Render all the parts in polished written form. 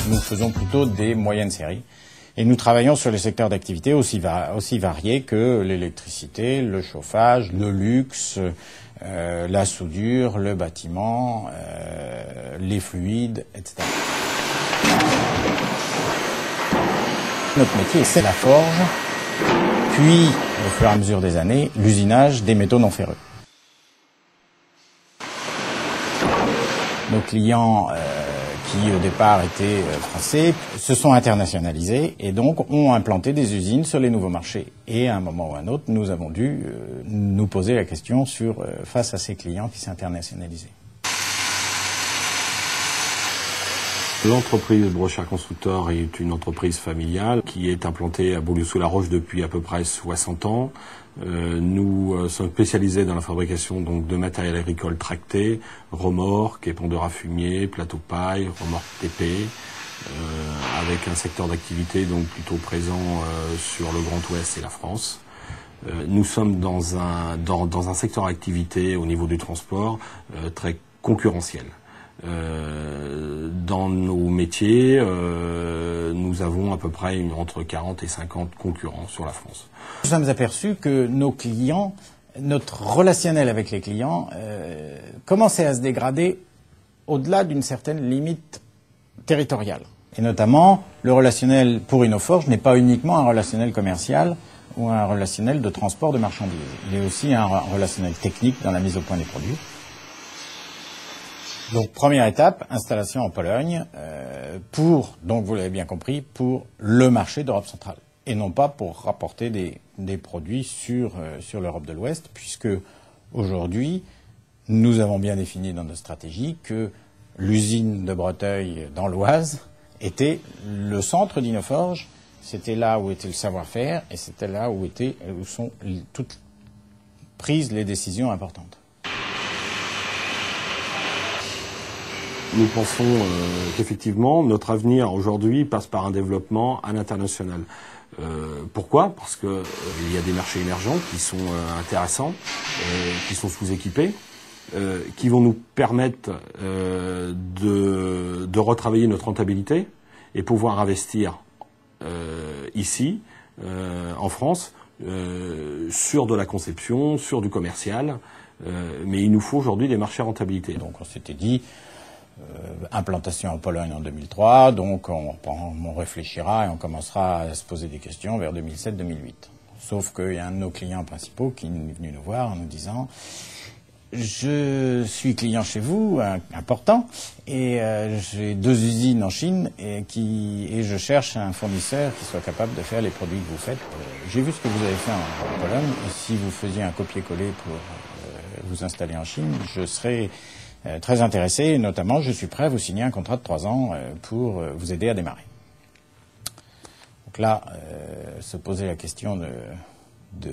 Nous faisons plutôt des moyennes séries. Et nous travaillons sur les secteurs d'activité aussi variés que l'électricité, le chauffage, le luxe, la soudure, le bâtiment, les fluides, etc. Notre métier, c'est la forge, puis, au fur et à mesure des années, l'usinage des métaux non ferreux. Nos clients qui au départ étaient français se sont internationalisés et donc ont implanté des usines sur les nouveaux marchés. Et à un moment ou à un autre, nous avons dû nous poser la question face à ces clients qui s'internationalisaient. L'entreprise Brochard Constructeur est une entreprise familiale qui est implantée à Beaulieu-sous-la-Roche depuis à peu près 60 ans. Nous sommes spécialisés dans la fabrication donc de matériel agricole tracté, remorques, épandeurs à fumier, plateaux paille, remorques TP, avec un secteur d'activité donc plutôt présent sur le Grand Ouest et la France. Nous sommes dans un secteur d'activité au niveau du transport très concurrentiel. Dans nos métiers, nous avons à peu près entre 40 et 50 concurrents sur la France. Nous sommes aperçus que nos clients, notre relationnel avec les clients, commençait à se dégrader au-delà d'une certaine limite territoriale. Et notamment, le relationnel pour Innoforge n'est pas uniquement un relationnel commercial ou un relationnel de transport de marchandises. Il est aussi un relationnel technique dans la mise au point des produits. Donc première étape, installation en Pologne, donc vous l'avez bien compris, pour le marché d'Europe centrale. Et non pas pour rapporter des produits sur l'Europe de l'Ouest, puisque aujourd'hui, nous avons bien défini dans notre stratégie que l'usine de Breteuil dans l'Oise était le centre d'Innoforge, c'était là où était le savoir-faire et c'était là où sont toutes prises les décisions importantes. Nous pensons qu'effectivement, notre avenir aujourd'hui passe par un développement à l'international. Pourquoi ? Parce que il y a des marchés émergents qui sont intéressants, qui sont sous-équipés, qui vont nous permettre de retravailler notre rentabilité et pouvoir investir ici, en France, sur de la conception, sur du commercial. Mais il nous faut aujourd'hui des marchés à rentabilité. Donc on s'était dit implantation en Pologne en 2003, donc on réfléchira et on commencera à se poser des questions vers 2007-2008. Sauf qu'il y a un de nos clients principaux qui est venu nous voir en nous disant « Je suis client chez vous, important, et j'ai 2 usines en Chine et je cherche un fournisseur qui soit capable de faire les produits que vous faites. J'ai vu ce que vous avez fait en Pologne, et si vous faisiez un copier-coller pour vous installer en Chine, je serais très intéressé, et notamment je suis prêt à vous signer un contrat de 3 ans pour vous aider à démarrer. » Donc là, se poser la question de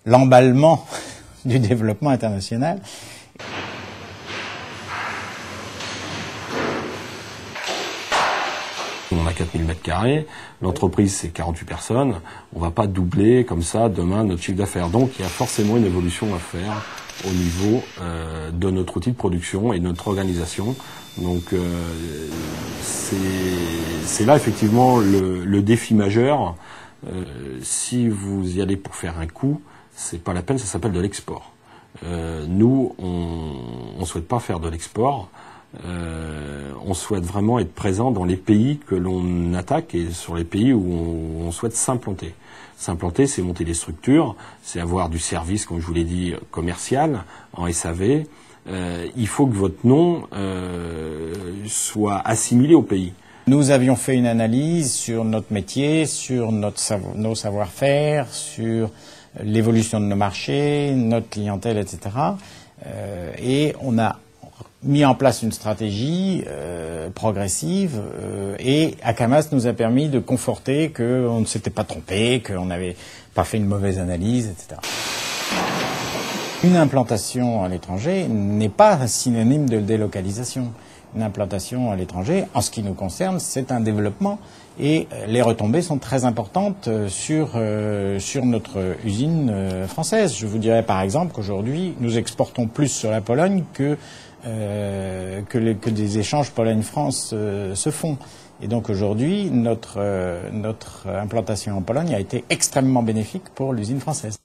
l'emballement du développement international. On a 4000 m², l'entreprise c'est 48 personnes, on ne va pas doubler comme ça demain notre chiffre d'affaires. Donc il y a forcément une évolution à faire au niveau de notre outil de production et de notre organisation. Donc c'est là effectivement le défi majeur. Si vous y allez pour faire un coup, c'est pas la peine, ça s'appelle de l'export. Nous, on souhaite pas faire de l'export. On souhaite vraiment être présent dans les pays que l'on attaque et sur les pays où on souhaite s'implanter. S'implanter, c'est monter des structures, c'est avoir du service, comme je vous l'ai dit, commercial, en SAV. Il faut que votre nom soit assimilé au pays. Nous avions fait une analyse sur notre métier, sur nos savoir-faire, sur l'évolution de nos marchés, notre clientèle, etc. Et on a mis en place une stratégie progressive et Akamas nous a permis de conforter qu'on ne s'était pas trompé, qu'on n'avait pas fait une mauvaise analyse, etc. Une implantation à l'étranger n'est pas synonyme de délocalisation. Une implantation à l'étranger, en ce qui nous concerne, c'est un développement et les retombées sont très importantes sur notre usine française. Je vous dirais par exemple qu'aujourd'hui, nous exportons plus sur la Pologne que que des échanges Pologne-France se font. Et donc aujourd'hui, notre implantation en Pologne a été extrêmement bénéfique pour l'usine française.